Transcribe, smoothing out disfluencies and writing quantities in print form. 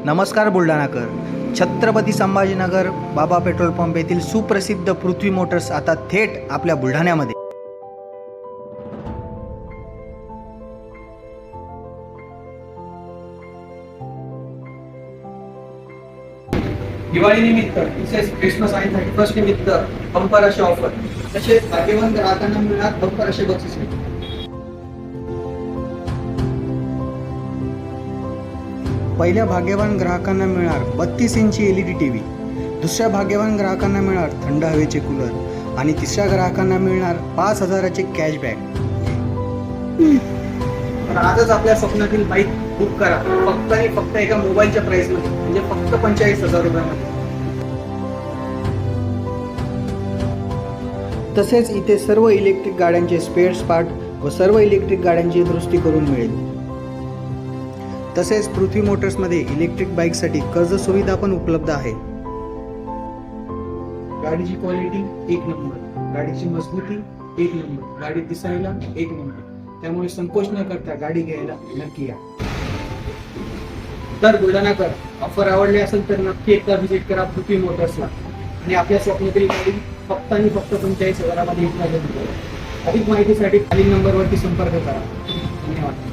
नमस्कार बुलढाणाकर. छत्रपती संभाजीनगर बाबा petrol pump येथील सुप्रसिद्ध पृथ्वी मोटर्स आता थेट आपल्या बुलढाण्यामध्ये. दिवाळी निमित्त तसेच क्रिसमस आणि 31 निमित्त बंपर असे ऑफर, तसेच भाग्यवान ग्राहकांना मिळणार बंपर असे बक्षीस. पहिल्या भाग्यवान ग्राहकांना मिळणार 32 इंची LED TV, दुसऱ्या भाग्यवान ग्राहकांना मिळणार थंड हवेचे कूलर आणि तिसऱ्या ग्राहकांना मिळणार 5,000चे कॅशबॅक. आजच आपल्या स्वप्नातील बाईक बुक करा, फक्त आणि फक्त एका मोबाईलच्या प्राइस मध्ये, म्हणजे फक्त 45,000 रुपयामध्ये. तसेच इथे सर्व इलेक्ट्रिक गाड्यांचे स्पेअर्स पार्ट व सर्व इलेक्ट्रिक गाड्यांची दुरुस्ती करून मिळेल. तसेच पृथ्वी मोटर्समध्ये इलेक्ट्रिक बाईकसाठी कर्ज सुविधा पण उपलब्ध आहे. गाडीची क्वालिटी एक नंबर, गाडीची मजबूती एक नंबर, गाडी दिसायला एक नंबर. त्यामुळे संकोच न करता गाडी घ्यायला नक्की या. तर बुलढाणाकर, ऑफर आवडली असेल तर नक्की एकदा व्हिजिट करा पृथ्वी मोटर्सला आणि आपल्या स्वप्नातील गाडी फक्त आणि फक्त 45,000 मध्ये. अधिक माहितीसाठी खालील नंबरवरती संपर्क करा. धन्यवाद.